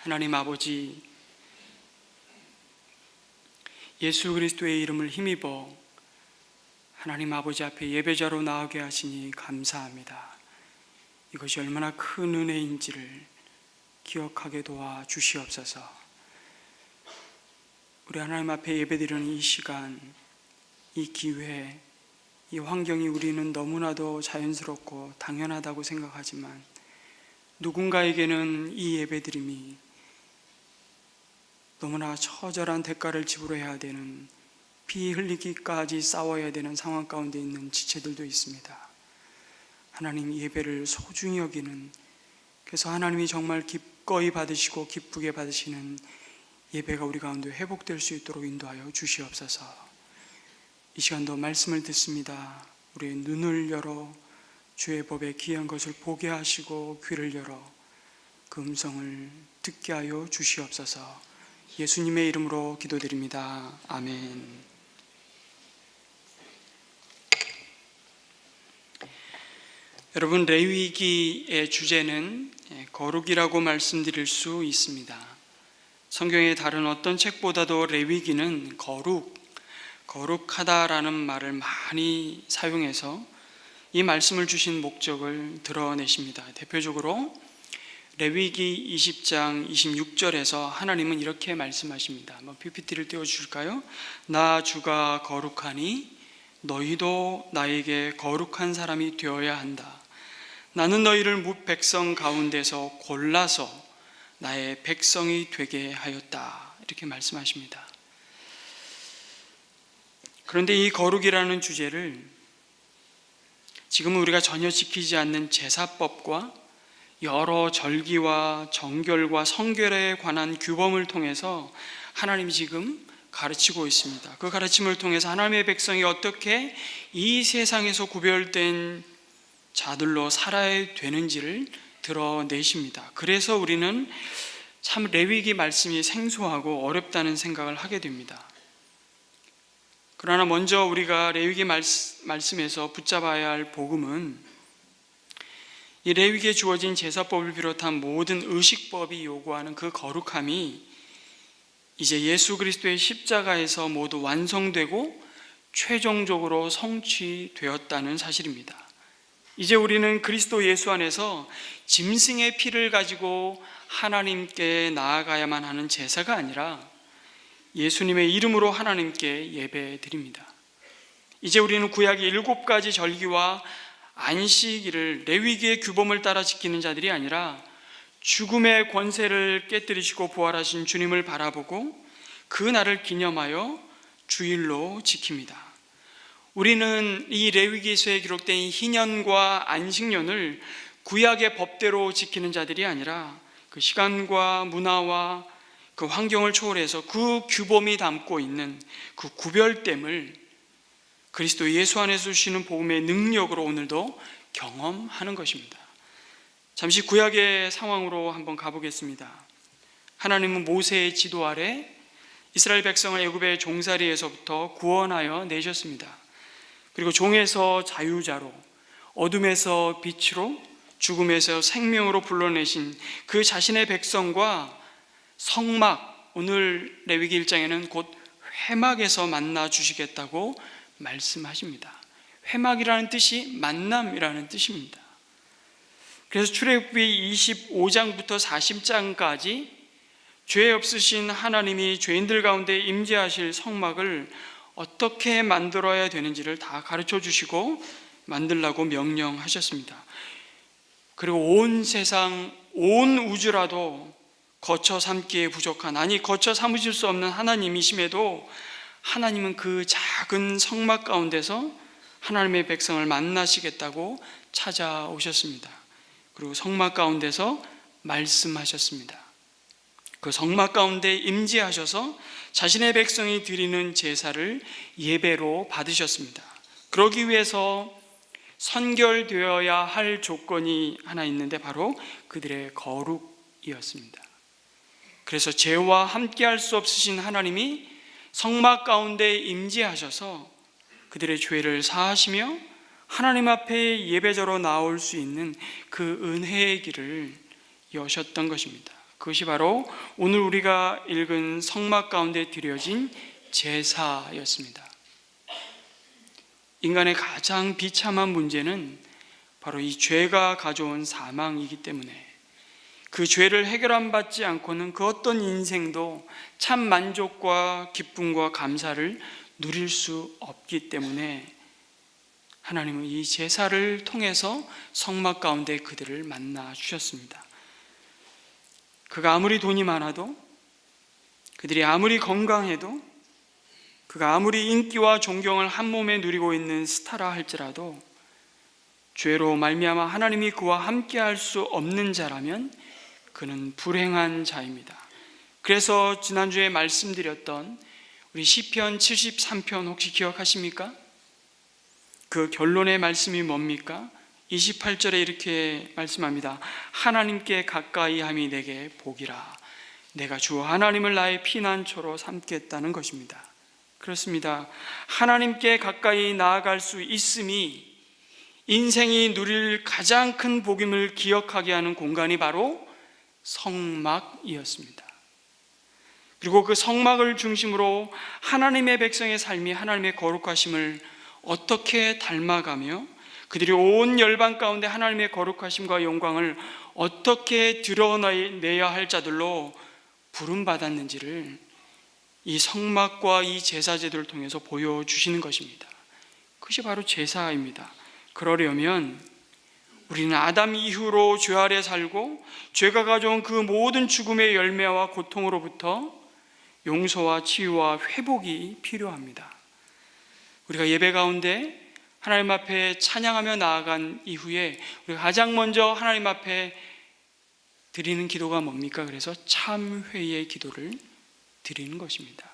하나님 아버지, 예수 그리스도의 이름을 힘입어 하나님 아버지 앞에 예배자로 나오게 하시니 감사합니다. 이것이 얼마나 큰 은혜인지를 기억하게 도와 주시옵소서. 우리 하나님 앞에 예배드리는 이 시간, 이 기회, 이 환경이 우리는 너무나도 자연스럽고 당연하다고 생각하지만 누군가에게는 이 예배드림이 너무나 처절한 대가를 지불해야 되는, 피 흘리기까지 싸워야 되는 상황 가운데 있는 지체들도 있습니다. 하나님, 예배를 소중히 여기는, 그래서 하나님이 정말 기꺼이 받으시고 기쁘게 받으시는 예배가 우리 가운데 회복될 수 있도록 인도하여 주시옵소서. 이 시간도 말씀을 듣습니다. 우리의 눈을 열어 주의 법에 귀한 것을 보게 하시고 귀를 열어 그 음성을 듣게 하여 주시옵소서. 예수님의 이름으로 기도드립니다. 아멘. 여러분, 레위기의 주제는 거룩이라고 말씀드릴 수 있습니다. 성경의 다른 어떤 책보다도 레위기는 거룩하다라는 말을 많이 사용해서 이 말씀을 주신 목적을 드러내십니다. 대표적으로 레위기 20장 26절에서 하나님은 이렇게 말씀하십니다. 한번 PPT를 띄워주실까요? 나 주가 거룩하니 너희도 나에게 거룩한 사람이 되어야 한다. 나는 너희를 백성 가운데서 골라서 나의 백성이 되게 하였다. 이렇게 말씀하십니다. 그런데 이 거룩이라는 주제를 지금은 우리가 전혀 지키지 않는 제사법과 여러 절기와 정결과 성결에 관한 규범을 통해서 하나님이 지금 가르치고 있습니다. 그 가르침을 통해서 하나님의 백성이 어떻게 이 세상에서 구별된 자들로 살아야 되는지를 드러내십니다. 그래서 우리는 참 레위기 말씀이 생소하고 어렵다는 생각을 하게 됩니다. 그러나 먼저 우리가 레위기 말씀에서 붙잡아야 할 복음은 이 레위기에 주어진 제사법을 비롯한 모든 의식법이 요구하는 그 거룩함이 이제 예수 그리스도의 십자가에서 모두 완성되고 최종적으로 성취되었다는 사실입니다. 이제 우리는 그리스도 예수 안에서 짐승의 피를 가지고 하나님께 나아가야만 하는 제사가 아니라 예수님의 이름으로 하나님께 예배드립니다. 이제 우리는 구약의 7가지 절기와 안식일을 레위기의 규범을 따라 지키는 자들이 아니라 죽음의 권세를 깨뜨리시고 부활하신 주님을 바라보고 그 날을 기념하여 주일로 지킵니다. 우리는 이 레위기서에 기록된 희년과 안식년을 구약의 법대로 지키는 자들이 아니라 그 시간과 문화와 그 환경을 초월해서 그 규범이 담고 있는 그 구별됨을 그리스도 예수 안에서 주시는 복음의 능력으로 오늘도 경험하는 것입니다. 잠시 구약의 상황으로 한번 가보겠습니다. 하나님은 모세의 지도 아래 이스라엘 백성을 애굽의 종살이에서부터 구원하여 내셨습니다. 그리고 종에서 자유자로, 어둠에서 빛으로, 죽음에서 생명으로 불러내신 그 자신의 백성과 성막, 오늘 레위기 1장에는 곧 회막에서 만나 주시겠다고 말씀하십니다. 회막이라는 뜻이 만남이라는 뜻입니다. 그래서 출애굽기 25장부터 40장까지 죄 없으신 하나님이 죄인들 가운데 임재하실 성막을 어떻게 만들어야 되는지를 다 가르쳐 주시고 만들라고 명령하셨습니다. 그리고 온 세상, 온 우주라도 거쳐 삼기에 부족한, 아니 거쳐 삼으실 수 없는 하나님이심에도 하나님은 그 작은 성막 가운데서 하나님의 백성을 만나시겠다고 찾아오셨습니다. 그리고 성막 가운데서 말씀하셨습니다. 그 성막 가운데 임재하셔서 자신의 백성이 드리는 제사를 예배로 받으셨습니다. 그러기 위해서 선결되어야 할 조건이 하나 있는데 바로 그들의 거룩이었습니다. 그래서 죄와 함께할 수 없으신 하나님이 성막 가운데 임재하셔서 그들의 죄를 사하시며 하나님 앞에 예배자로 나올 수 있는 그 은혜의 길을 여셨던 것입니다. 그것이 바로 오늘 우리가 읽은 성막 가운데 드려진 제사였습니다. 인간의 가장 비참한 문제는 바로 이 죄가 가져온 사망이기 때문에 그 죄를 해결받지 않고는 그 어떤 인생도 참 만족과 기쁨과 감사를 누릴 수 없기 때문에 하나님은 이 제사를 통해서 성막 가운데 그들을 만나 주셨습니다. 그가 아무리 돈이 많아도, 그들이 아무리 건강해도, 그가 아무리 인기와 존경을 한 몸에 누리고 있는 스타라 할지라도 죄로 말미암아 하나님이 그와 함께할 수 없는 자라면 그는 불행한 자입니다. 그래서 지난주에 말씀드렸던 우리 시편 73편 혹시 기억하십니까? 그 결론의 말씀이 뭡니까? 28절에 이렇게 말씀합니다. 하나님께 가까이 함이 내게 복이라. 내가 주 하나님을 나의 피난처로 삼겠다는 것입니다. 그렇습니다. 하나님께 가까이 나아갈 수 있음이 인생이 누릴 가장 큰 복임을 기억하게 하는 공간이 바로 성막이었습니다. 그리고 그 성막을 중심으로 하나님의 백성의 삶이 하나님의 거룩하심을 어떻게 닮아가며 그들이 온 열방 가운데 하나님의 거룩하심과 영광을 어떻게 드러내야 할 자들로 부름받았는지를 이 성막과 이 제사제도를 통해서 보여주시는 것입니다. 그것이 바로 제사입니다. 그러려면 우리는 아담 이후로 죄 아래 살고 죄가 가져온 그 모든 죽음의 열매와 고통으로부터 용서와 치유와 회복이 필요합니다. 우리가 예배 가운데 하나님 앞에 찬양하며 나아간 이후에 우리가 가장 먼저 하나님 앞에 드리는 기도가 뭡니까? 그래서 참회의 기도를 드리는 것입니다.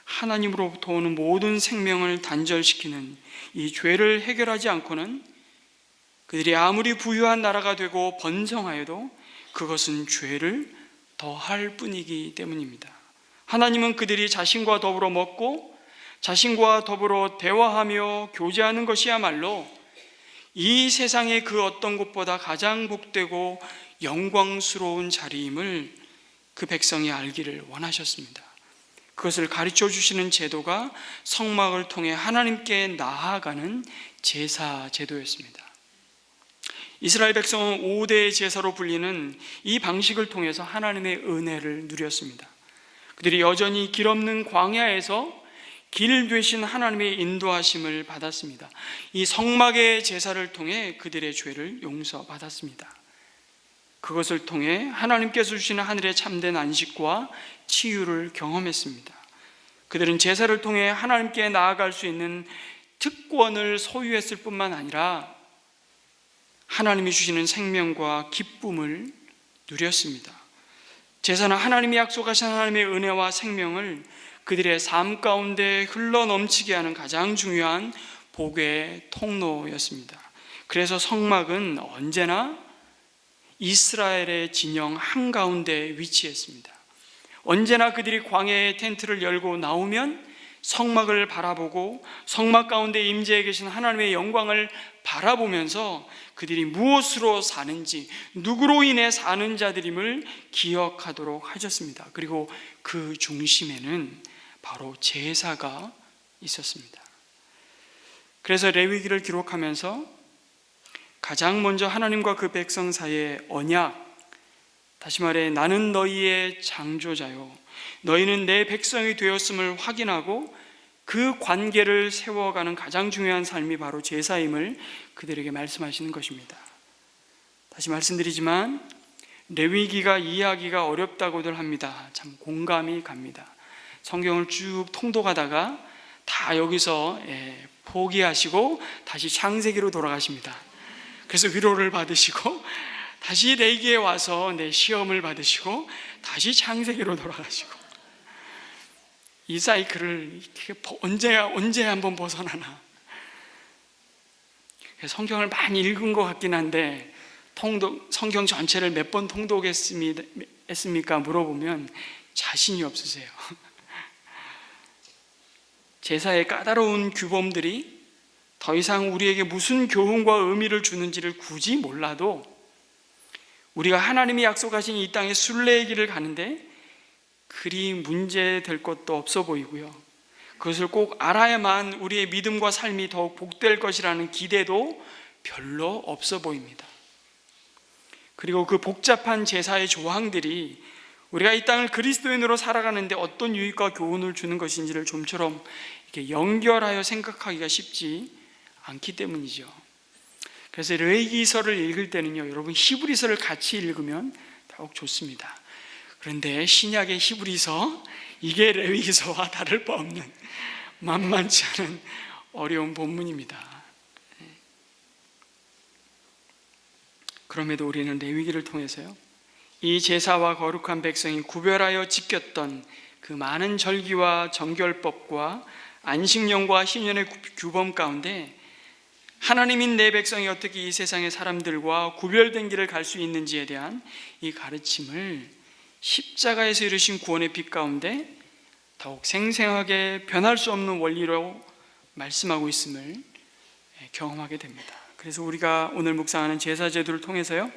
하나님으로부터 오는 모든 생명을 단절시키는 이 죄를 해결하지 않고는 그들이 아무리 부유한 나라가 되고 번성하여도 그것은 죄를 더할 뿐이기 때문입니다. 하나님은 그들이 자신과 더불어 먹고 자신과 더불어 대화하며 교제하는 것이야말로 이 세상의 그 어떤 곳보다 가장 복되고 영광스러운 자리임을 그 백성이 알기를 원하셨습니다. 그것을 가르쳐 주시는 제도가 성막을 통해 하나님께 나아가는 제사 제도였습니다. 이스라엘 백성은 5대의 제사로 불리는 이 방식을 통해서 하나님의 은혜를 누렸습니다. 그들이 여전히 길 없는 광야에서 길 되신 하나님의 인도하심을 받았습니다. 이 성막의 제사를 통해 그들의 죄를 용서받았습니다. 그것을 통해 하나님께서 주시는 하늘의 참된 안식과 치유를 경험했습니다. 그들은 제사를 통해 하나님께 나아갈 수 있는 특권을 소유했을 뿐만 아니라 하나님이 주시는 생명과 기쁨을 누렸습니다. 제사는 하나님이 약속하신 하나님의 은혜와 생명을 그들의 삶 가운데 흘러넘치게 하는 가장 중요한 복의 통로였습니다. 그래서 성막은 언제나 이스라엘의 진영 한가운데 위치했습니다. 언제나 그들이 광야의 텐트를 열고 나오면 성막을 바라보고 성막 가운데 임재해 계신 하나님의 영광을 바라보면서 그들이 무엇으로 사는지, 누구로 인해 사는 자들임을 기억하도록 하셨습니다. 그리고 그 중심에는 바로 제사가 있었습니다. 그래서 레위기를 기록하면서 가장 먼저 하나님과 그 백성 사이의 언약, 다시 말해 나는 너희의 창조자요 너희는 내 백성이 되었음을 확인하고 그 관계를 세워가는 가장 중요한 삶이 바로 제사임을 그들에게 말씀하시는 것입니다. 다시 말씀드리지만 레위기가 이해하기가 어렵다고들 합니다. 참 공감이 갑니다. 성경을 쭉 통독하다가 다 여기서 포기하시고 다시 창세기로 돌아가십니다. 그래서 위로를 받으시고 다시 레위기에 와서 시험을 받으시고 다시 창세기로 돌아가시고 이 사이클을 언제 한번 벗어나나. 성경을 많이 읽은 것 같긴 한데 성경 전체를 몇 번 통독했습니까? 물어보면 자신이 없으세요. 제사의 까다로운 규범들이 더 이상 우리에게 무슨 교훈과 의미를 주는지를 굳이 몰라도 우리가 하나님이 약속하신 이 땅의 순례의 길을 가는데 그리 문제될 것도 없어 보이고요, 그것을 꼭 알아야만 우리의 믿음과 삶이 더욱 복될 것이라는 기대도 별로 없어 보입니다. 그리고 그 복잡한 제사의 조항들이 우리가 이 땅을 그리스도인으로 살아가는데 어떤 유익과 교훈을 주는 것인지를 좀처럼 이렇게 연결하여 생각하기가 쉽지 않기 때문이죠. 그래서 레위기서를 읽을 때는요, 여러분 히브리서를 같이 읽으면 더욱 좋습니다. 그런데 신약의 히브리서, 이게 레위기서와 다를 바 없는 만만치 않은 어려운 본문입니다. 그럼에도 우리는 레위기를 통해서요, 이 제사와 거룩한 백성이 구별하여 지켰던 그 많은 절기와 정결법과 안식년과 신년의 규범 가운데 하나님인 내 백성이 어떻게 이 세상의 사람들과 구별된 길을 갈 수 있는지에 대한 이 가르침을 십자가에서 이루신 구원의 빛 가운데 더욱 생생하게 변할 수 없는 원리로 말씀하고 있음을 경험하게 됩니다. 그래서 우리가 오늘 묵상하는 제사 제도를 통해서요,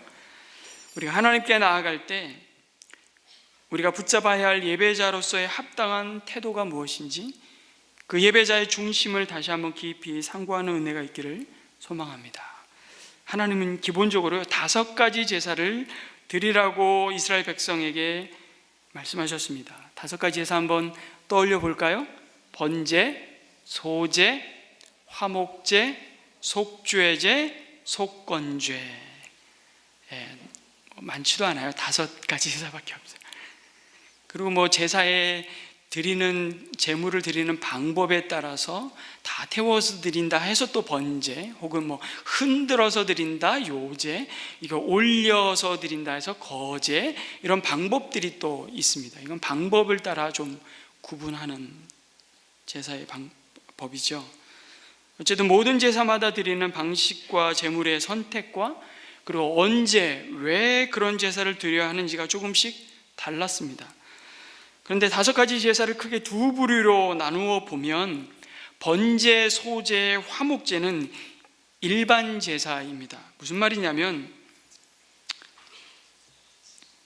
우리가 하나님께 나아갈 때 우리가 붙잡아야 할 예배자로서의 합당한 태도가 무엇인지, 그 예배자의 중심을 다시 한번 깊이 상고하는 은혜가 있기를 소망합니다. 하나님은 기본적으로 5가지 제사를 드리라고 이스라엘 백성에게 말씀하셨습니다. 5가지 제사 한번 떠올려 볼까요? 번제, 소제, 화목제, 속죄제, 속건죄. 많지도 않아요. 5가지 제사밖에 없어요. 그리고 제사에 드리는 제물을 드리는 방법에 따라서 다 태워서 드린다 해서 또 번제, 혹은 흔들어서 드린다 요제, 이거 올려서 드린다 해서 거제, 이런 방법들이 또 있습니다. 이건 방법을 따라 좀 구분하는 제사의 법이죠. 어쨌든 모든 제사마다 드리는 방식과 제물의 선택과 그리고 언제, 왜 그런 제사를 드려야 하는지가 조금씩 달랐습니다. 그런데 5가지 제사를 크게 2부류로 나누어 보면 번제, 소제, 화목제는 일반 제사입니다. 무슨 말이냐면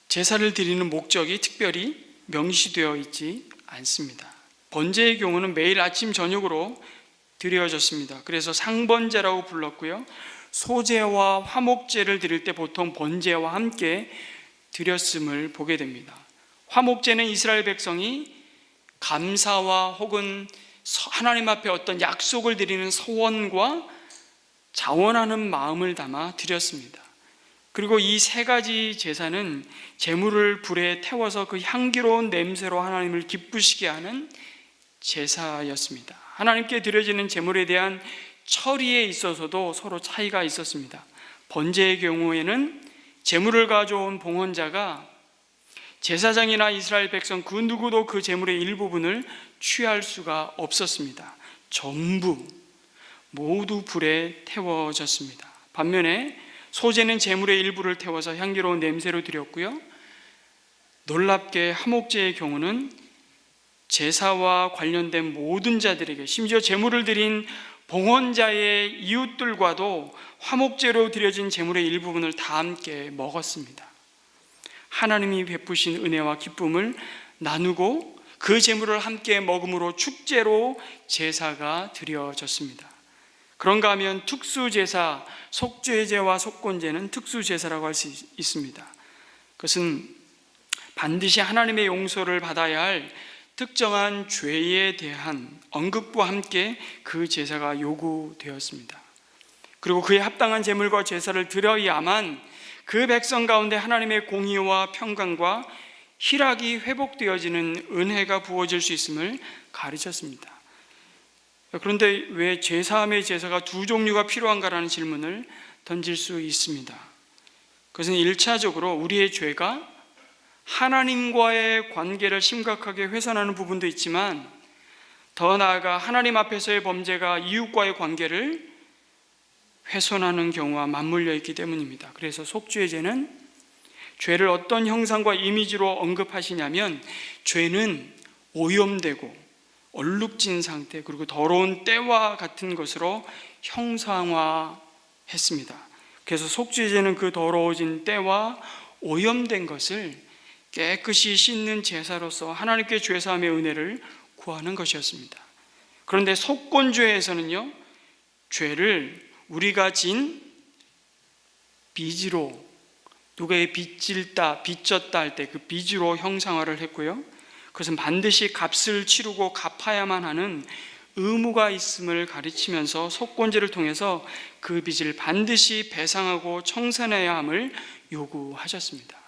제사를 드리는 목적이 특별히 명시되어 있지 않습니다. 번제의 경우는 매일 아침 저녁으로 드려졌습니다. 그래서 상번제라고 불렀고요, 소제와 화목제를 드릴 때 보통 번제와 함께 드렸음을 보게 됩니다. 화목제는 이스라엘 백성이 감사와 혹은 하나님 앞에 어떤 약속을 드리는 서원과 자원하는 마음을 담아 드렸습니다. 그리고 이 3가지 제사는 제물을 불에 태워서 그 향기로운 냄새로 하나님을 기쁘시게 하는 제사였습니다. 하나님께 드려지는 제물에 대한 처리에 있어서도 서로 차이가 있었습니다. 번제의 경우에는 제물을 가져온 봉헌자가 제사장이나 이스라엘 백성 그 누구도 그 제물의 일부분을 취할 수가 없었습니다. 전부 모두 불에 태워졌습니다. 반면에 소제는 제물의 일부를 태워서 향기로운 냄새로 드렸고요, 놀랍게 화목제의 경우는 제사와 관련된 모든 자들에게, 심지어 제물을 드린 봉헌자의 이웃들과도 화목제로 드려진 제물의 일부분을 다 함께 먹었습니다. 하나님이 베푸신 은혜와 기쁨을 나누고 그 제물을 함께 먹음으로 축제로 제사가 드려졌습니다. 그런가 하면 특수제사, 속죄제와 속건제는 특수제사라고 할 수 있습니다. 그것은 반드시 하나님의 용서를 받아야 할 특정한 죄에 대한 언급과 함께 그 제사가 요구되었습니다. 그리고 그에 합당한 제물과 제사를 드려야만 그 백성 가운데 하나님의 공의와 평강과 희락이 회복되어지는 은혜가 부어질 수 있음을 가르쳤습니다. 그런데 왜 제3의 제사가 2종류가 필요한가라는 질문을 던질 수 있습니다. 그것은 1차적으로 우리의 죄가 하나님과의 관계를 심각하게 훼손하는 부분도 있지만, 더 나아가 하나님 앞에서의 범죄가 이웃과의 관계를 훼손하는 경우와 맞물려 있기 때문입니다. 그래서 속죄제는 죄를 어떤 형상과 이미지로 언급하시냐면, 죄는 오염되고 얼룩진 상태, 그리고 더러운 때와 같은 것으로 형상화했습니다. 그래서 속죄제는 그 더러워진 때와 오염된 것을 깨끗이 씻는 제사로서 하나님께 죄사함의 은혜를 구하는 것이었습니다. 그런데 속건죄에서는요, 죄를 우리가 진 빚으로, 누구의 빚졌다 할 때 그 빚으로 형상화를 했고요, 그것은 반드시 값을 치르고 갚아야만 하는 의무가 있음을 가르치면서 속건제를 통해서 그 빚을 반드시 배상하고 청산해야 함을 요구하셨습니다.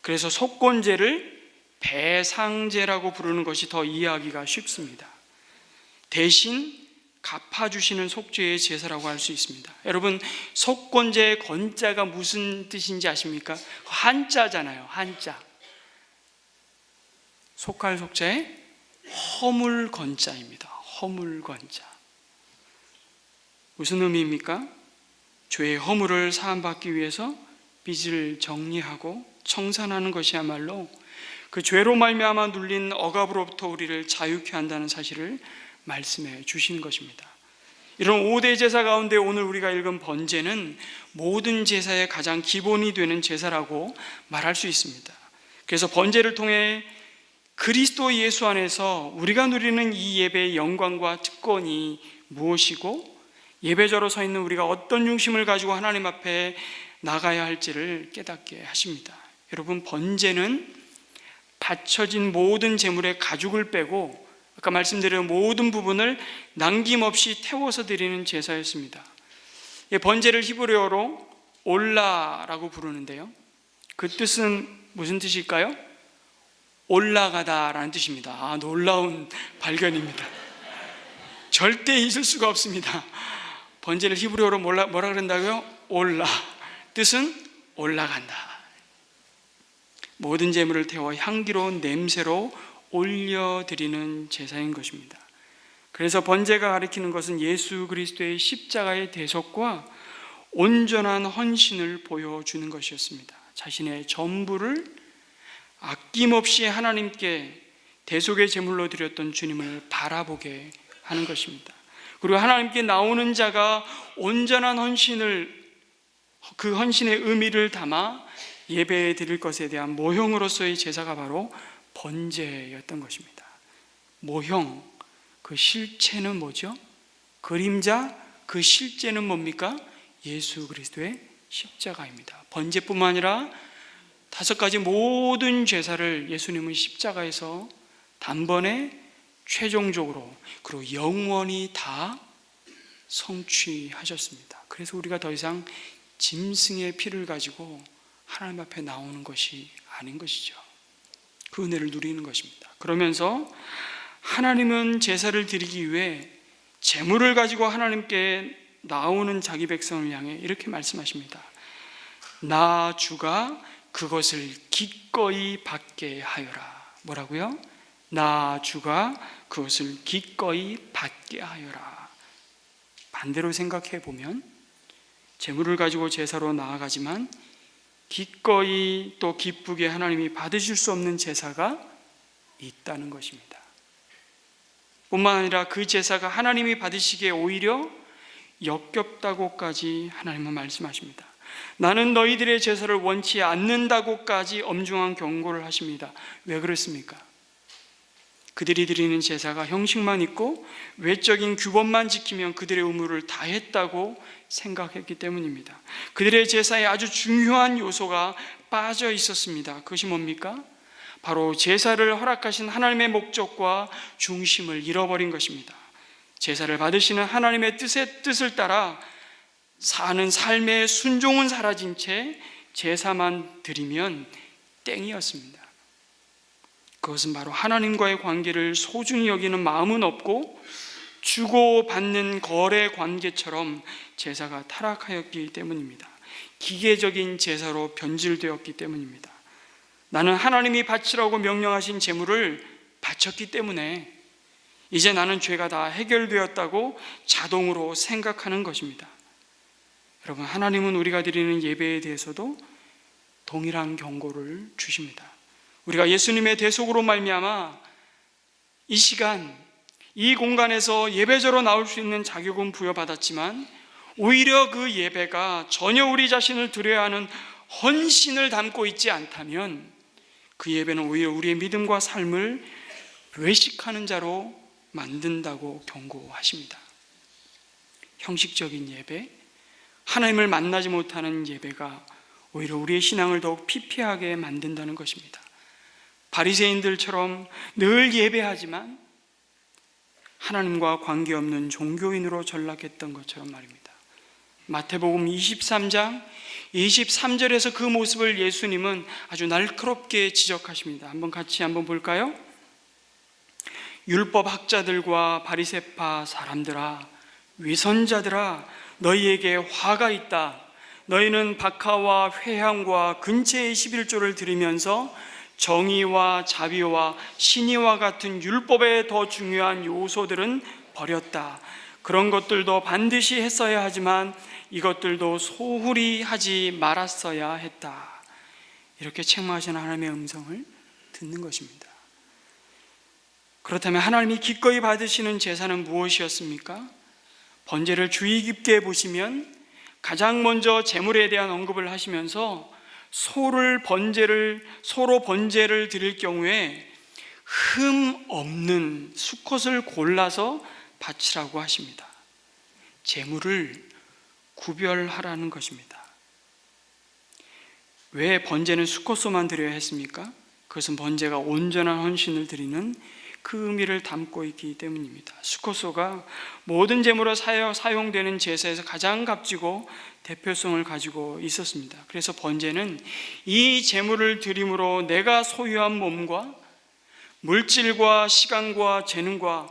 그래서 속건제를 배상제라고 부르는 것이 더 이해하기가 쉽습니다. 대신 갚아주시는 속죄의 제사라고 할 수 있습니다. 여러분, 속건제의 건자가 무슨 뜻인지 아십니까? 한자잖아요. 한자. 속할 속죄, 허물건자입니다. 허물건자. 무슨 의미입니까? 죄의 허물을 사함받기 위해서 빚을 정리하고 청산하는 것이야말로 그 죄로 말미암아 눌린 억압으로부터 우리를 자유케 한다는 사실을 말씀해 주시는 것입니다. 이런 5대 제사 가운데 오늘 우리가 읽은 번제는 모든 제사의 가장 기본이 되는 제사라고 말할 수 있습니다. 그래서 번제를 통해 그리스도 예수 안에서 우리가 누리는 이 예배의 영광과 특권이 무엇이고, 예배자로 서 있는 우리가 어떤 중심을 가지고 하나님 앞에 나가야 할지를 깨닫게 하십니다. 여러분, 번제는 바쳐진 모든 제물의 가죽을 빼고 아까 말씀드린 모든 부분을 남김없이 태워서 드리는 제사였습니다. 번제를 히브리어로 올라라고 부르는데요, 그 뜻은 무슨 뜻일까요? 올라가다라는 뜻입니다. 놀라운 발견입니다. 절대 잊을 수가 없습니다. 번제를 히브리어로 뭐라 그런다고요? 올라. 뜻은 올라간다. 모든 제물을 태워 향기로운 냄새로 올려드리는 제사인 것입니다. 그래서 번제가 가리키는 것은 예수 그리스도의 십자가의 대속과 온전한 헌신을 보여주는 것이었습니다. 자신의 전부를 아낌없이 하나님께 대속의 제물로 드렸던 주님을 바라보게 하는 것입니다. 그리고 하나님께 나오는 자가 온전한 헌신을, 그 헌신의 의미를 담아 예배에 드릴 것에 대한 모형으로서의 제사가 바로 번제였던 것입니다. 모형, 그 실체는 뭐죠? 그림자, 그 실제는 뭡니까? 예수 그리스도의 십자가입니다. 번제뿐만 아니라 5가지 모든 제사를 예수님은 십자가에서 단번에 최종적으로 그리고 영원히 다 성취하셨습니다. 그래서 우리가 더 이상 짐승의 피를 가지고 하나님 앞에 나오는 것이 아닌 것이죠. 그 은혜를 누리는 것입니다. 그러면서 하나님은 제사를 드리기 위해 제물을 가지고 하나님께 나오는 자기 백성을 향해 이렇게 말씀하십니다. 나 주가 그것을 기꺼이 받게 하여라. 뭐라고요? 나 주가 그것을 기꺼이 받게 하여라. 반대로 생각해 보면 제물을 가지고 제사로 나아가지만 기꺼이 또 기쁘게 하나님이 받으실 수 없는 제사가 있다는 것입니다. 뿐만 아니라 그 제사가 하나님이 받으시기에 오히려 역겹다고까지 하나님은 말씀하십니다. 나는 너희들의 제사를 원치 않는다고까지 엄중한 경고를 하십니다. 왜 그렇습니까? 그들이 드리는 제사가 형식만 있고 외적인 규범만 지키면 그들의 의무를 다했다고 생각했기 때문입니다. 그들의 제사에 아주 중요한 요소가 빠져 있었습니다. 그것이 뭡니까? 바로 제사를 허락하신 하나님의 목적과 중심을 잃어버린 것입니다. 제사를 받으시는 하나님의 뜻을 따라 사는 삶의 순종은 사라진 채 제사만 드리면 땡이었습니다. 그것은 바로 하나님과의 관계를 소중히 여기는 마음은 없고 주고받는 거래 관계처럼 제사가 타락하였기 때문입니다. 기계적인 제사로 변질되었기 때문입니다. 나는 하나님이 바치라고 명령하신 제물을 바쳤기 때문에 이제 나는 죄가 다 해결되었다고 자동으로 생각하는 것입니다. 여러분, 하나님은 우리가 드리는 예배에 대해서도 동일한 경고를 주십니다. 우리가 예수님의 대속으로 말미암아 이 시간, 이 공간에서 예배자로 나올 수 있는 자격은 부여받았지만 오히려 그 예배가 전혀 우리 자신을 드려야 하는 헌신을 담고 있지 않다면 그 예배는 오히려 우리의 믿음과 삶을 외식하는 자로 만든다고 경고하십니다. 형식적인 예배, 하나님을 만나지 못하는 예배가 오히려 우리의 신앙을 더욱 피폐하게 만든다는 것입니다. 바리새인들처럼 늘 예배하지만 하나님과 관계없는 종교인으로 전락했던 것처럼 말입니다. 마태복음 23장 23절에서 그 모습을 예수님은 아주 날카롭게 지적하십니다. 같이 한번 볼까요? 율법 학자들과 바리새파 사람들아, 위선자들아, 너희에게 화가 있다. 너희는 박하와 회향과 근체의 11조를 드리면서 정의와 자비와 신의와 같은 율법의 더 중요한 요소들은 버렸다. 그런 것들도 반드시 했어야 하지만 이것들도 소홀히 하지 말았어야 했다. 이렇게 책망하시는 하나님의 음성을 듣는 것입니다. 그렇다면 하나님이 기꺼이 받으시는 제사는 무엇이었습니까? 번제를 주의 깊게 보시면 가장 먼저 제물에 대한 언급을 하시면서 소로 번제를 드릴 경우에 흠 없는 수컷을 골라서 바치라고 하십니다. 제물을 구별하라는 것입니다. 왜 번제는 수컷소만 드려야 했습니까? 그것은 번제가 온전한 헌신을 드리는 그 의미를 담고 있기 때문입니다. 수컷소가 모든 제물로 사용되는 제사에서 가장 값지고 대표성을 가지고 있었습니다. 그래서 번제는 이 제물을 드림으로 내가 소유한 몸과 물질과 시간과 재능과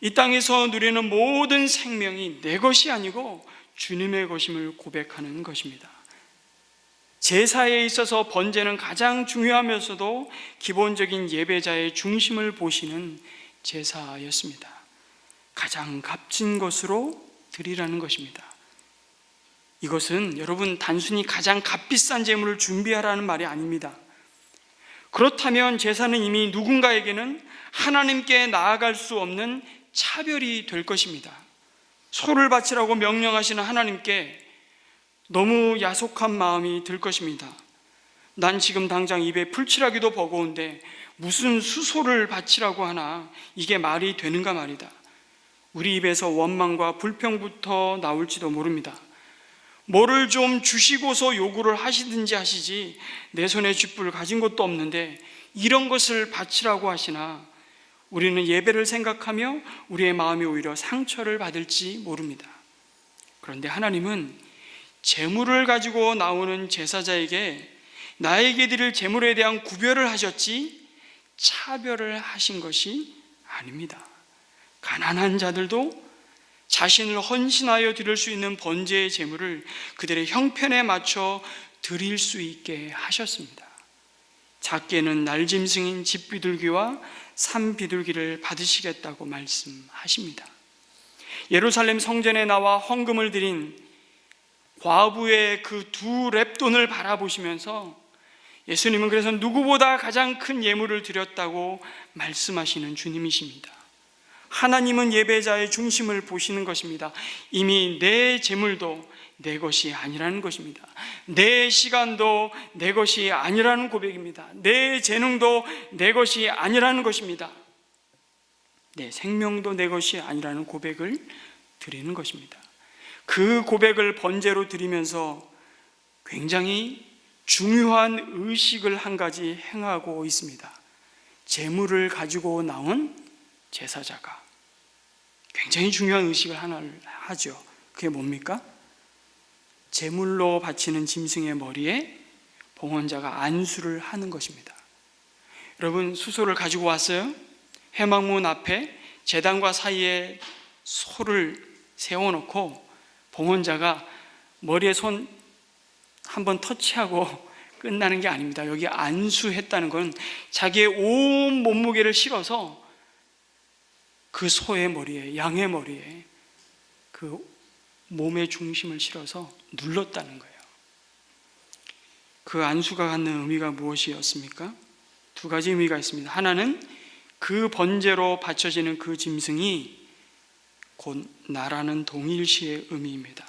이 땅에서 누리는 모든 생명이 내 것이 아니고 주님의 것임을 고백하는 것입니다. 제사에 있어서 번제는 가장 중요하면서도 기본적인 예배자의 중심을 보시는 제사였습니다. 가장 값진 것으로 드리라는 것입니다. 이것은 여러분 단순히 가장 값비싼 제물을 준비하라는 말이 아닙니다. 그렇다면 제사는 이미 누군가에게는 하나님께 나아갈 수 없는 차별이 될 것입니다. 소를 바치라고 명령하시는 하나님께 너무 야속한 마음이 들 것입니다. 난 지금 당장 입에 풀칠하기도 버거운데 무슨 수소를 바치라고 하나, 이게 말이 되는가 말이다. 우리 입에서 원망과 불평부터 나올지도 모릅니다. 뭐를 좀 주시고서 요구를 하시든지 하시지 내 손에 쥐뿔을 가진 것도 없는데 이런 것을 바치라고 하시나, 우리는 예배를 생각하며 우리의 마음이 오히려 상처를 받을지 모릅니다. 그런데 하나님은 제물을 가지고 나오는 제사자에게 나에게 드릴 제물에 대한 구별을 하셨지 차별을 하신 것이 아닙니다. 가난한 자들도 자신을 헌신하여 드릴 수 있는 번제의 제물을 그들의 형편에 맞춰 드릴 수 있게 하셨습니다. 작게는 날짐승인 집비둘기와 산비둘기를 받으시겠다고 말씀하십니다. 예루살렘 성전에 나와 헌금을 드린 과부의 그 두 렙돈을 바라보시면서 예수님은 그래서 누구보다 가장 큰 예물을 드렸다고 말씀하시는 주님이십니다. 하나님은 예배자의 중심을 보시는 것입니다. 이미 내 재물도 내 것이 아니라는 것입니다. 내 시간도 내 것이 아니라는 고백입니다. 내 재능도 내 것이 아니라는 것입니다. 내 생명도 내 것이 아니라는 고백을 드리는 것입니다. 그 고백을 번제로 드리면서 굉장히 중요한 의식을 한 가지 행하고 있습니다. 제물을 가지고 나온 제사자가 굉장히 중요한 의식을 하나를 하죠. 그게 뭡니까? 제물로 바치는 짐승의 머리에 봉헌자가 안수를 하는 것입니다. 여러분, 수소를 가지고 왔어요. 회막문 앞에 제단과 사이에 소를 세워놓고 봉헌자가 머리에 손 한번 터치하고 끝나는 게 아닙니다. 여기 안수했다는 건 자기의 온 몸무게를 실어서 그 소의 머리에, 양의 머리에 그 몸의 중심을 실어서 눌렀다는 거예요. 그 안수가 갖는 의미가 무엇이었습니까? 두 가지 의미가 있습니다. 하나는 그 번제로 바쳐지는 그 짐승이 곧 나라는 동일시의 의미입니다.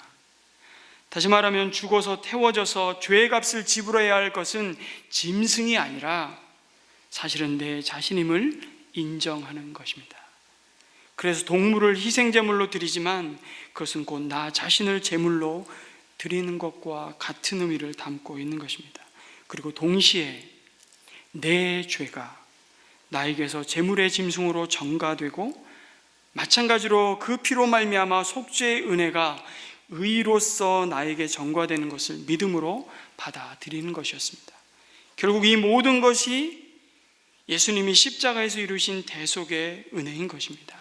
다시 말하면 죽어서 태워져서 죄의 값을 지불해야 할 것은 짐승이 아니라 사실은 내 자신임을 인정하는 것입니다. 그래서 동물을 희생제물로 드리지만 그것은 곧 나 자신을 제물로 드리는 것과 같은 의미를 담고 있는 것입니다. 그리고 동시에 내 죄가 나에게서 제물의 짐승으로 전가되고 마찬가지로 그 피로 말미암아 속죄의 은혜가 의로서 나에게 전가되는 것을 믿음으로 받아들이는 것이었습니다. 결국 이 모든 것이 예수님이 십자가에서 이루신 대속의 은혜인 것입니다.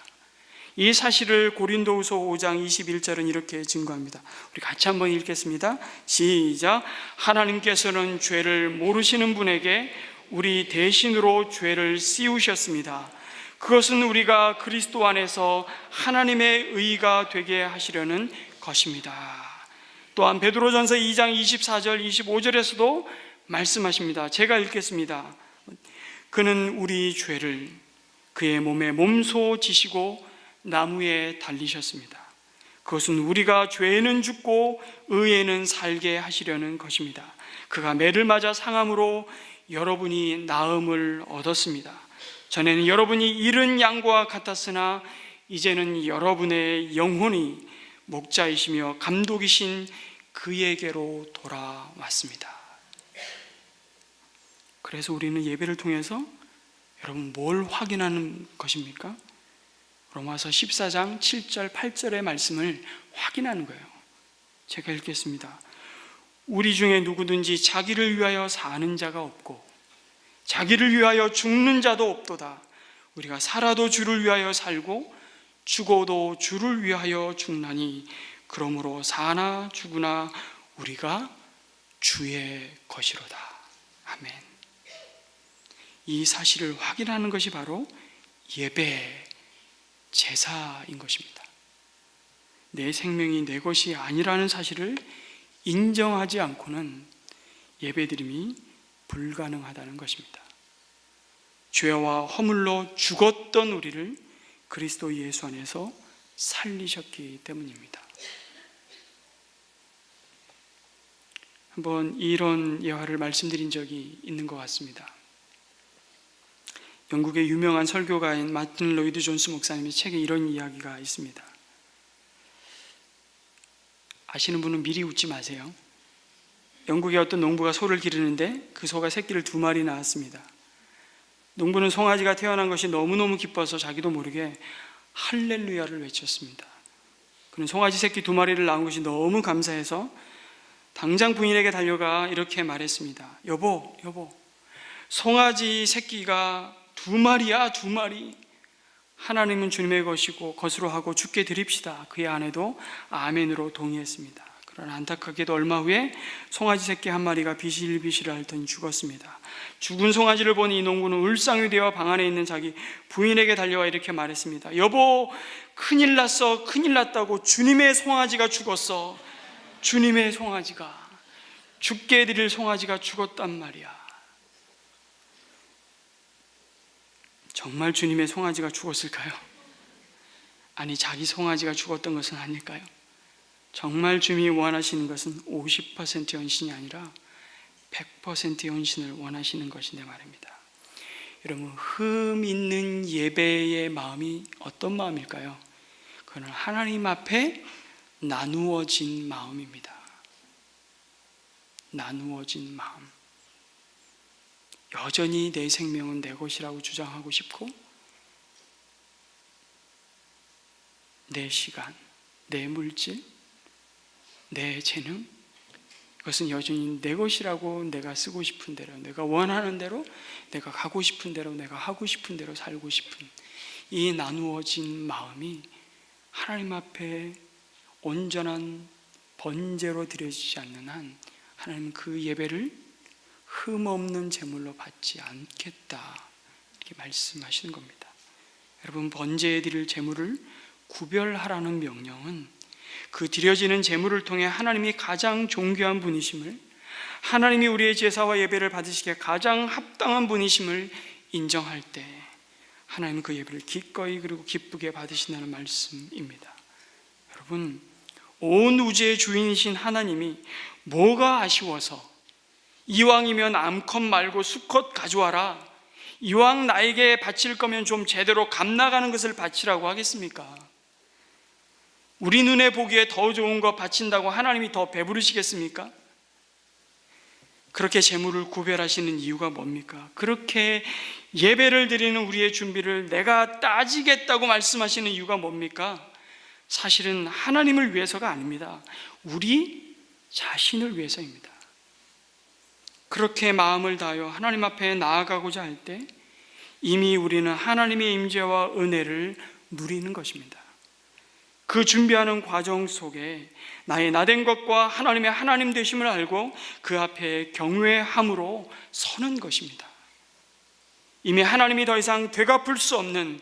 이 사실을 고린도후서 5장 21절은 이렇게 증거합니다. 우리 같이 한번 읽겠습니다. 시작. 하나님께서는 죄를 모르시는 분에게 우리 대신으로 죄를 씌우셨습니다. 그것은 우리가 그리스도 안에서 하나님의 의가 되게 하시려는 것입니다. 또한 베드로전서 2장 24절 25절에서도 말씀하십니다. 제가 읽겠습니다. 그는 우리 죄를 그의 몸에 몸소 지시고 나무에 달리셨습니다. 그것은 우리가 죄에는 죽고 의에는 살게 하시려는 것입니다. 그가 매를 맞아 상함으로 여러분이 나음을 얻었습니다. 전에는 여러분이 잃은 양과 같았으나 이제는 여러분의 영혼이 목자이시며 감독이신 그에게로 돌아왔습니다. 그래서 우리는 예배를 통해서 여러분 뭘 확인하는 것입니까? 로마서 14장 7절 8절의 말씀을 확인하는 거예요. 제가 읽겠습니다. 우리 중에 누구든지 자기를 위하여 사는 자가 없고 자기를 위하여 죽는 자도 없도다. 우리가 살아도 주를 위하여 살고 죽어도 주를 위하여 죽나니 그러므로 사나 죽으나 우리가 주의 것이로다. 아멘. 이 사실을 확인하는 것이 바로 예배, 제사인 것입니다. 내 생명이 내 것이 아니라는 사실을 인정하지 않고는 예배드림이 불가능하다는 것입니다. 죄와 허물로 죽었던 우리를 그리스도 예수 안에서 살리셨기 때문입니다. 한번 이런 예화를 말씀드린 적이 있는 것 같습니다. 영국의 유명한 설교가인 마틴 로이드 존스 목사님의 책에 이런 이야기가 있습니다. 아시는 분은 미리 웃지 마세요. 영국의 어떤 농부가 소를 기르는데 그 소가 새끼를 2마리 낳았습니다. 농부는 송아지가 태어난 것이 너무너무 기뻐서 자기도 모르게 할렐루야를 외쳤습니다. 그는 송아지 새끼 2마리를 낳은 것이 너무 감사해서 당장 부인에게 달려가 이렇게 말했습니다. 여보, 송아지 새끼가 2마리야, 2마리. 하나님은 주님의 것으로 하고 주께 드립시다. 그의 아내도 아멘으로 동의했습니다. 그러나 안타깝게도 얼마 후에 송아지 새끼 1마리가 비실비실 앓더니 죽었습니다. 죽은 송아지를 보니 이 농부는 울상이 되어 방 안에 있는 자기 부인에게 달려와 이렇게 말했습니다. 여보, 큰일 났어. 큰일 났다고. 주님의 송아지가 죽었어. 주님의 송아지가, 죽게 해드릴 송아지가 죽었단 말이야. 정말 주님의 송아지가 죽었을까요? 아니, 자기 송아지가 죽었던 것은 아닐까요? 정말 주님이 원하시는 것은 50% 헌신이 아니라 100% 헌신을 원하시는 것인데 말입니다. 여러분, 흠 있는 예배의 마음이 어떤 마음일까요? 그건 하나님 앞에 나누어진 마음입니다. 나누어진 마음. 여전히 내 생명은 내 것이라고 주장하고 싶고 내 시간, 내 물질, 내 재능, 그것은 여전히 내 것이라고 내가 쓰고 싶은 대로, 내가 원하는 대로, 내가 가고 싶은 대로, 내가 하고 싶은 대로 살고 싶은 이 나누어진 마음이 하나님 앞에 온전한 번제로 드려지지 않는 한 하나님 그 예배를 흠없는 제물로 받지 않겠다, 이렇게 말씀하시는 겁니다. 여러분, 번제에 드릴 제물을 구별하라는 명령은 그 드려지는 제물을 통해 하나님이 가장 존귀한 분이심을, 하나님이 우리의 제사와 예배를 받으시기에 가장 합당한 분이심을 인정할 때 하나님은 그 예배를 기꺼이 그리고 기쁘게 받으신다는 말씀입니다. 여러분, 온 우주의 주인이신 하나님이 뭐가 아쉬워서 이왕이면 암컷 말고 수컷 가져와라, 이왕 나에게 바칠 거면 좀 제대로 값나가는 것을 바치라고 하겠습니까? 우리 눈에 보기에 더 좋은 거 바친다고 하나님이 더 배부르시겠습니까? 그렇게 재물을 구별하시는 이유가 뭡니까? 그렇게 예배를 드리는 우리의 준비를 내가 따지겠다고 말씀하시는 이유가 뭡니까? 사실은 하나님을 위해서가 아닙니다. 우리 자신을 위해서입니다. 그렇게 마음을 다하여 하나님 앞에 나아가고자 할 때 이미 우리는 하나님의 임재와 은혜를 누리는 것입니다. 그 준비하는 과정 속에 나의 나된 것과 하나님의 하나님 되심을 알고 그 앞에 경외함으로 서는 것입니다. 이미 하나님이 더 이상 되갚을 수 없는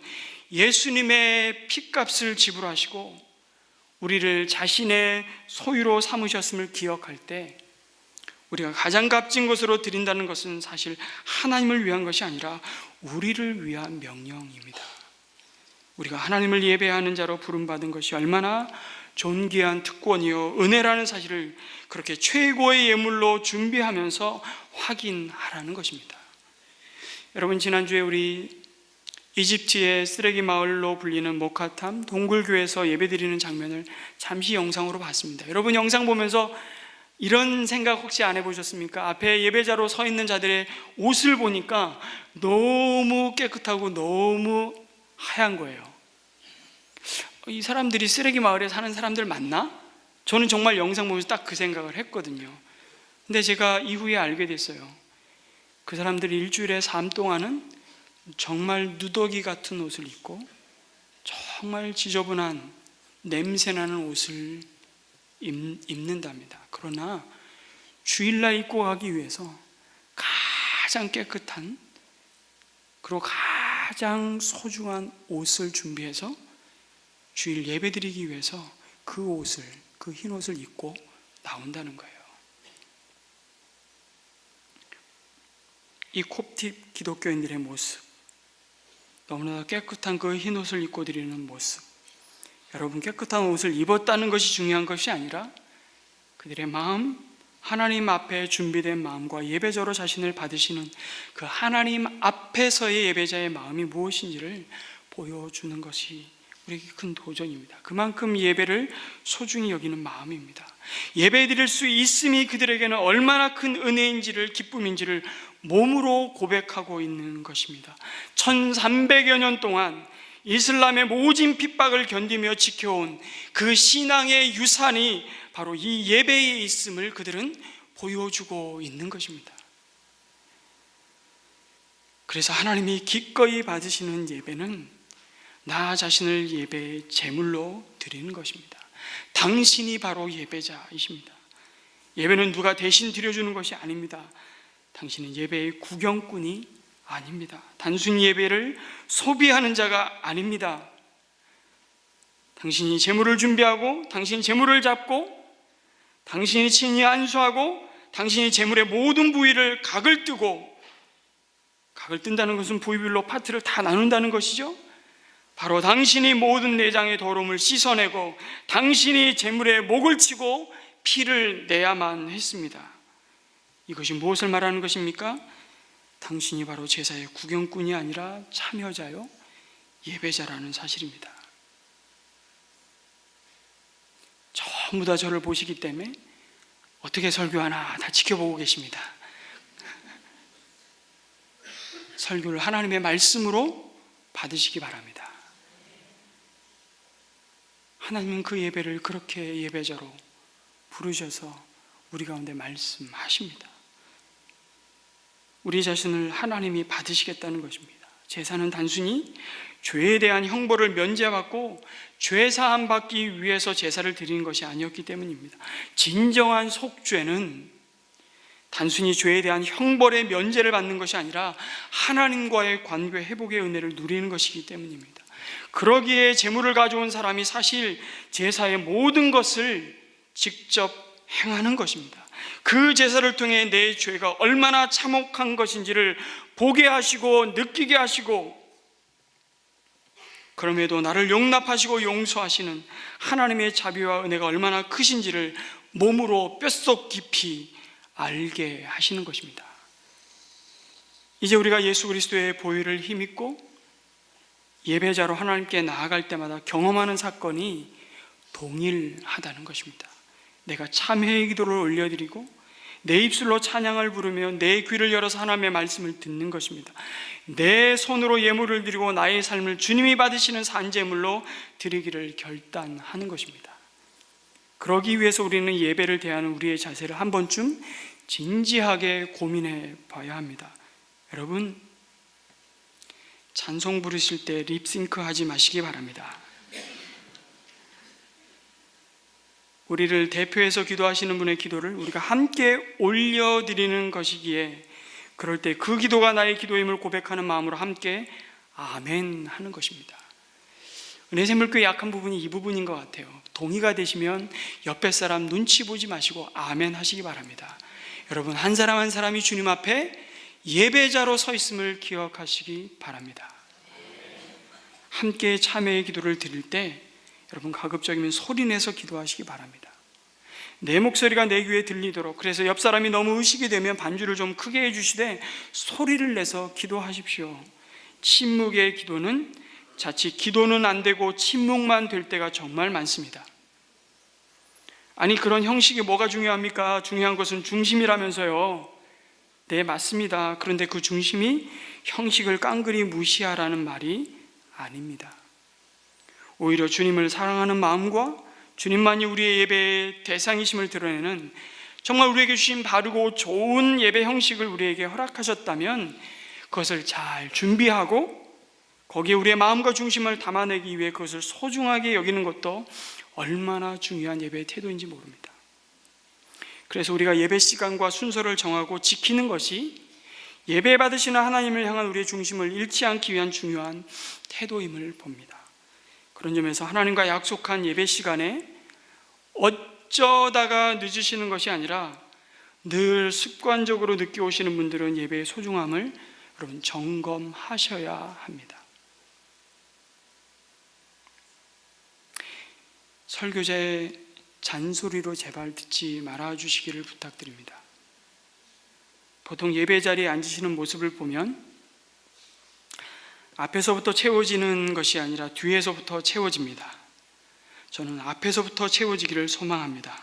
예수님의 핏값을 지불하시고 우리를 자신의 소유로 삼으셨음을 기억할 때 우리가 가장 값진 것으로 드린다는 것은 사실 하나님을 위한 것이 아니라 우리를 위한 명령입니다. 우리가 하나님을 예배하는 자로 부름받은 것이 얼마나 존귀한 특권이요 은혜라는 사실을 그렇게 최고의 예물로 준비하면서 확인하라는 것입니다. 여러분, 지난주에 우리 이집트의 쓰레기 마을로 불리는 모카탐 동굴교회에서 예배드리는 장면을 잠시 영상으로 봤습니다. 여러분, 영상 보면서 이런 생각 혹시 안 해보셨습니까? 앞에 예배자로 서 있는 자들의 옷을 보니까 너무 깨끗하고 너무 하얀 거예요. 이 사람들이 쓰레기 마을에 사는 사람들 맞나? 저는 정말 영상 보면서 딱 그 생각을 했거든요. 근데 제가 이후에 알게 됐어요. 그 사람들이 일주일의 삶 동안은 정말 누더기 같은 옷을 입고 정말 지저분한 냄새나는 옷을 입는답니다. 그러나 주일날 입고 가기 위해서 가장 깨끗한 그리고 가장 소중한 옷을 준비해서 주일 예배드리기 위해서 그 옷을, 그 흰 옷을 입고 나온다는 거예요. 이 콥틱 기독교인들의 모습, 너무나 깨끗한 그 흰 옷을 입고 드리는 모습, 여러분, 깨끗한 옷을 입었다는 것이 중요한 것이 아니라 그들의 마음, 하나님 앞에 준비된 마음과 예배자로 자신을 받으시는 그 하나님 앞에서의 예배자의 마음이 무엇인지를 보여주는 것이 우리에게 큰 도전입니다. 그만큼 예배를 소중히 여기는 마음입니다. 예배 드릴 수 있음이 그들에게는 얼마나 큰 은혜인지를, 기쁨인지를 몸으로 고백하고 있는 것입니다. 1300여 년 동안 이슬람의 모진 핍박을 견디며 지켜온 그 신앙의 유산이 바로 이 예배에 있음을 그들은 보여주고 있는 것입니다. 그래서 하나님이 기꺼이 받으시는 예배는 나 자신을 예배의 제물로 드리는 것입니다. 당신이 바로 예배자이십니다. 예배는 누가 대신 드려주는 것이 아닙니다. 당신은 예배의 구경꾼이 아닙니다. 단순히 예배를 소비하는 자가 아닙니다. 당신이 제물을 준비하고 당신이 제물을 잡고 당신이 친히 안수하고 당신이 제물의 모든 부위를 각을 뜨고, 각을 뜬다는 것은 부위별로 파트를 다 나눈다는 것이죠. 바로 당신이 모든 내장의 더러움을 씻어내고 당신이 제물에 목을 치고 피를 내야만 했습니다. 이것이 무엇을 말하는 것입니까? 당신이 바로 제사의 구경꾼이 아니라 참여자요 예배자라는 사실입니다. 전부 다 저를 보시기 때문에 어떻게 설교하나 다 지켜보고 계십니다. 설교를 하나님의 말씀으로 받으시기 바랍니다. 하나님은 그 예배를 그렇게 예배자로 부르셔서 우리 가운데 말씀하십니다. 우리 자신을 하나님이 받으시겠다는 것입니다. 제사는 단순히 죄에 대한 형벌을 면제받고 죄사함 받기 위해서 제사를 드리는 것이 아니었기 때문입니다. 진정한 속죄는 단순히 죄에 대한 형벌의 면제를 받는 것이 아니라 하나님과의 관계 회복의 은혜를 누리는 것이기 때문입니다. 그러기에 제물을 가져온 사람이 사실 제사의 모든 것을 직접 행하는 것입니다. 그 제사를 통해 내 죄가 얼마나 참혹한 것인지를 보게 하시고 느끼게 하시고 그럼에도 나를 용납하시고 용서하시는 하나님의 자비와 은혜가 얼마나 크신지를 몸으로 뼛속 깊이 알게 하시는 것입니다. 이제 우리가 예수 그리스도의 보혈을 힘입고 예배자로 하나님께 나아갈 때마다 경험하는 사건이 동일하다는 것입니다. 내가 참회의 기도를 올려드리고 내 입술로 찬양을 부르며 내 귀를 열어서 하나님의 말씀을 듣는 것입니다. 내 손으로 예물을 드리고 나의 삶을 주님이 받으시는 산제물로 드리기를 결단하는 것입니다. 그러기 위해서 우리는 예배를 대하는 우리의 자세를 한 번쯤 진지하게 고민해 봐야 합니다. 여러분, 찬송 부르실 때 립싱크 하지 마시기 바랍니다. 우리를 대표해서 기도하시는 분의 기도를 우리가 함께 올려드리는 것이기에 그럴 때 그 기도가 나의 기도임을 고백하는 마음으로 함께 아멘 하는 것입니다. 은혜샘물교회 약한 부분이 이 부분인 것 같아요. 동의가 되시면 옆에 사람 눈치 보지 마시고 아멘 하시기 바랍니다. 여러분, 한 사람 한 사람이 주님 앞에 예배자로 서 있음을 기억하시기 바랍니다. 함께 참회의 기도를 드릴 때 여러분, 가급적이면 소리내서 기도하시기 바랍니다. 내 목소리가 내 귀에 들리도록, 그래서 옆 사람이 너무 의식이 되면 반주를 좀 크게 해주시되 소리를 내서 기도하십시오. 침묵의 기도는 자칫 기도는 안 되고 침묵만 될 때가 정말 많습니다. 아니, 그런 형식이 뭐가 중요합니까? 중요한 것은 중심이라면서요. 네, 맞습니다. 그런데 그 중심이 형식을 깡그리 무시하라는 말이 아닙니다. 오히려 주님을 사랑하는 마음과 주님만이 우리의 예배의 대상이심을 드러내는 정말 우리에게 주신 바르고 좋은 예배 형식을 우리에게 허락하셨다면 그것을 잘 준비하고 거기에 우리의 마음과 중심을 담아내기 위해 그것을 소중하게 여기는 것도 얼마나 중요한 예배의 태도인지 모릅니다. 그래서 우리가 예배 시간과 순서를 정하고 지키는 것이 예배 받으시는 하나님을 향한 우리의 중심을 잃지 않기 위한 중요한 태도임을 봅니다. 그런 점에서 하나님과 약속한 예배 시간에 어쩌다가 늦으시는 것이 아니라 늘 습관적으로 늦게 오시는 분들은 예배의 소중함을 여러분 점검하셔야 합니다. 설교자의 잔소리로 제발 듣지 말아주시기를 부탁드립니다. 보통 예배 자리에 앉으시는 모습을 보면 앞에서부터 채워지는 것이 아니라 뒤에서부터 채워집니다. 저는 앞에서부터 채워지기를 소망합니다.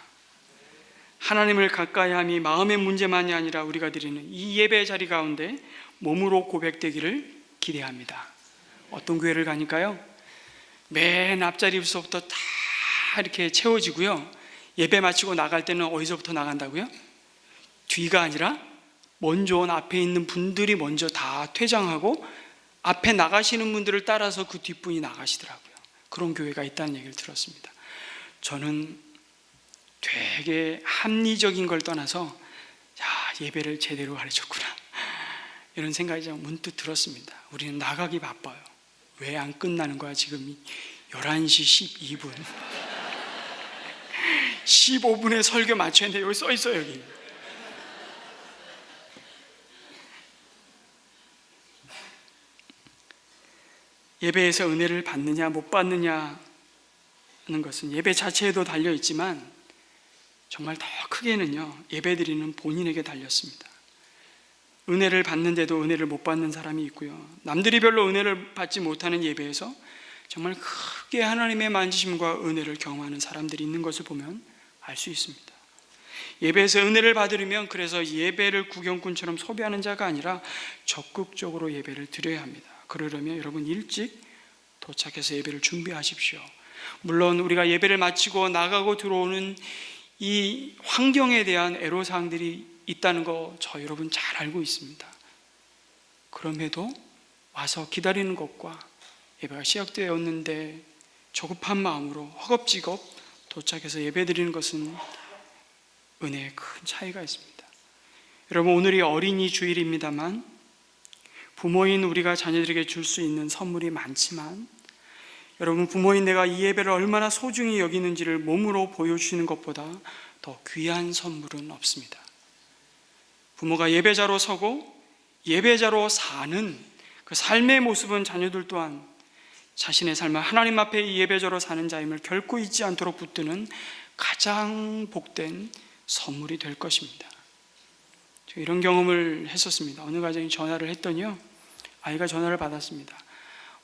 하나님을 가까이함이 마음의 문제만이 아니라 우리가 드리는 이 예배 자리 가운데 몸으로 고백되기를 기대합니다. 어떤 교회를 가니까요, 맨 앞자리에서부터 다 이렇게 채워지고요, 예배 마치고 나갈 때는 어디서부터 나간다고요? 뒤가 아니라 먼저 온 앞에 있는 분들이 먼저 다 퇴장하고 앞에 나가시는 분들을 따라서 그 뒷분이 나가시더라고요. 그런 교회가 있다는 얘기를 들었습니다. 저는 되게 합리적인 걸 떠나서 야, 예배를 제대로 가르쳤구나 이런 생각이 문득 들었습니다. 우리는 나가기 바빠요. 왜 안 끝나는 거야? 지금 11시 12분 15분에 설교 마쳐야 되는데 여기 써 있어요. 여기 예배에서 은혜를 받느냐 못 받느냐 하는 것은 예배 자체에도 달려있지만 정말 더 크게는요, 예배드리는 본인에게 달렸습니다. 은혜를 받는데도 은혜를 못 받는 사람이 있고요, 남들이 별로 은혜를 받지 못하는 예배에서 정말 크게 하나님의 만지심과 은혜를 경험하는 사람들이 있는 것을 보면 알 수 있습니다. 예배에서 은혜를 받으려면 그래서 예배를 구경꾼처럼 소비하는 자가 아니라 적극적으로 예배를 드려야 합니다. 그러려면 여러분 일찍 도착해서 예배를 준비하십시오. 물론 우리가 예배를 마치고 나가고 들어오는 이 환경에 대한 애로사항들이 있다는 거 저 여러분 잘 알고 있습니다. 그럼에도 와서 기다리는 것과 예배가 시작되었는데 조급한 마음으로 허겁지겁 도착해서 예배드리는 것은 은혜의 큰 차이가 있습니다. 여러분, 오늘이 어린이 주일입니다만 부모인 우리가 자녀들에게 줄 수 있는 선물이 많지만 여러분, 부모인 내가 이 예배를 얼마나 소중히 여기는지를 몸으로 보여주시는 것보다 더 귀한 선물은 없습니다. 부모가 예배자로 서고 예배자로 사는 그 삶의 모습은 자녀들 또한 자신의 삶을 하나님 앞에 예배자로 사는 자임을 결코 잊지 않도록 붙드는 가장 복된 선물이 될 것입니다. 제가 이런 경험을 했었습니다. 어느 가정이 전화를 했더니요, 아이가 전화를 받았습니다.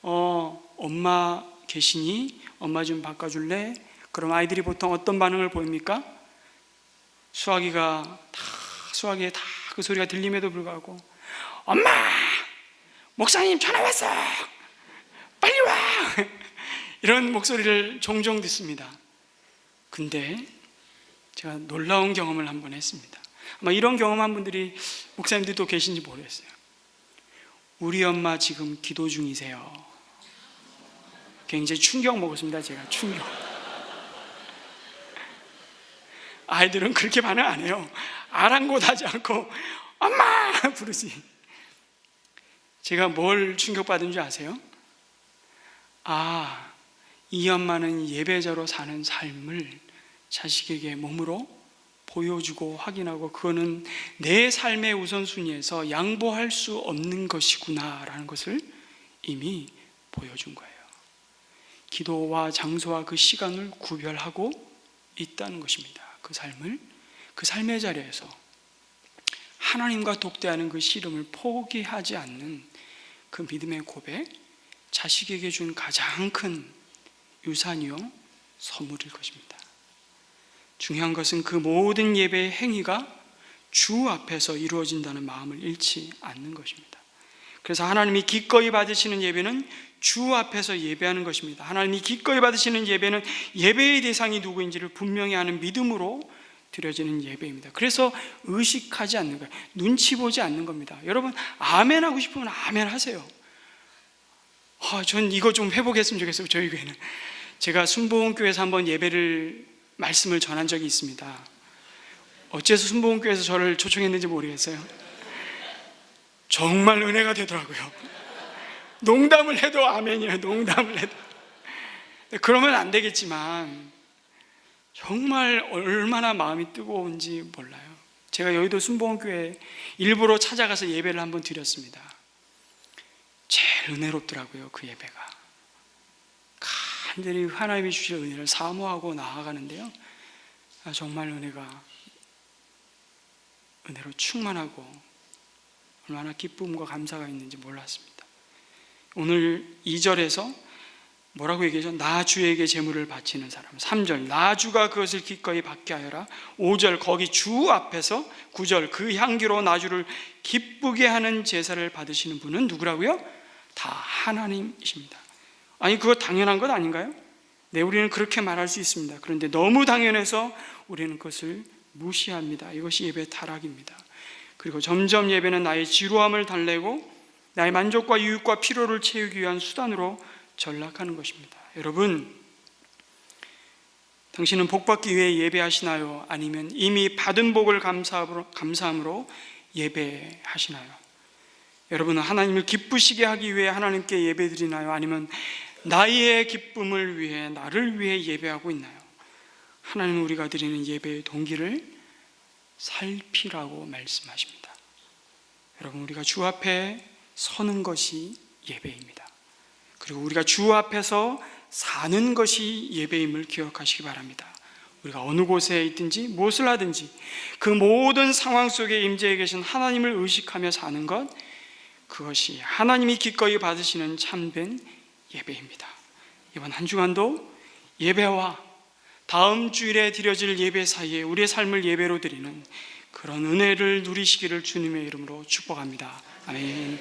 엄마 계시니? 엄마 좀 바꿔줄래? 그럼 아이들이 보통 어떤 반응을 보입니까? 수화기에 다 그 소리가 들림에도 불구하고, 엄마! 목사님 전화 왔어! 빨리 와! 이런 목소리를 종종 듣습니다. 근데 제가 놀라운 경험을 한번 했습니다. 아마 이런 경험한 분들이 목사님들도 계신지 모르겠어요. 우리 엄마 지금 기도 중이세요. 굉장히 충격 먹었습니다. 제가 충격. 아이들은 그렇게 반응 안 해요. 아랑곳하지 않고 엄마 부르지. 제가 뭘 충격받은 줄 아세요? 이 엄마는 예배자로 사는 삶을 자식에게 몸으로 보여주고 확인하고, 그거는 내 삶의 우선순위에서 양보할 수 없는 것이구나 라는 것을 이미 보여준 거예요. 기도와 장소와 그 시간을 구별하고 있다는 것입니다. 그 삶의 자리에서 하나님과 독대하는 그 씨름을 포기하지 않는 그 믿음의 고백, 자식에게 준 가장 큰 유산이요 선물일 것입니다. 중요한 것은 그 모든 예배의 행위가 주 앞에서 이루어진다는 마음을 잃지 않는 것입니다. 그래서 하나님이 기꺼이 받으시는 예배는 주 앞에서 예배하는 것입니다. 하나님이 기꺼이 받으시는 예배는 예배의 대상이 누구인지를 분명히 아는 믿음으로 드려지는 예배입니다. 그래서 의식하지 않는 거예요. 눈치 보지 않는 겁니다. 여러분, 아멘 하고 싶으면 아멘 하세요. 전 이거 좀 회복했으면 좋겠어요. 저희 교회는 제가 순복음교회에서 한번 말씀을 전한 적이 있습니다. 어째서 순복음교회에서 저를 초청했는지 모르겠어요. 정말 은혜가 되더라고요. 농담을 해도 아멘이에요. 농담을 해도. 그러면 안 되겠지만 정말 얼마나 마음이 뜨거운지 몰라요. 제가 여의도 순복음교회 일부러 찾아가서 예배를 한번 드렸습니다. 제일 은혜롭더라고요. 그 예배가 간절히 하나님이 주실 은혜를 사모하고 나아가는데요, 정말 은혜로 충만하고 얼마나 기쁨과 감사가 있는지 몰랐습니다. 오늘 2절에서 뭐라고 얘기하죠? 나 주에게 제물을 바치는 사람. 3절 나 주가 그것을 기꺼이 받게 하여라. 5절 거기 주 앞에서 9절 그 향기로 나 주를 기쁘게 하는 제사를 받으시는 분은 누구라고요? 다 하나님이십니다. 아니, 그거 당연한 것 아닌가요? 네, 우리는 그렇게 말할 수 있습니다. 그런데 너무 당연해서 우리는 그것을 무시합니다. 이것이 예배의 타락입니다. 그리고 점점 예배는 나의 지루함을 달래고 나의 만족과 유익과 필요를 채우기 위한 수단으로 전락하는 것입니다. 여러분, 당신은 복받기 위해 예배하시나요? 아니면 이미 받은 복을 감사함으로 예배하시나요? 여러분은 하나님을 기쁘시게 하기 위해 하나님께 예배드리나요? 아니면 나의 기쁨을 위해, 나를 위해 예배하고 있나요? 하나님은 우리가 드리는 예배의 동기를 살피라고 말씀하십니다. 여러분, 우리가 주 앞에 서는 것이 예배입니다. 그리고 우리가 주 앞에서 사는 것이 예배임을 기억하시기 바랍니다. 우리가 어느 곳에 있든지 무엇을 하든지 그 모든 상황 속에 임재해 계신 하나님을 의식하며 사는 것, 그것이 하나님이 기꺼이 받으시는 참된 예배입니다. 이번 한 주간도 예배와 다음 주일에 드려질 예배 사이에 우리의 삶을 예배로 드리는 그런 은혜를 누리시기를 주님의 이름으로 축복합니다. 아멘.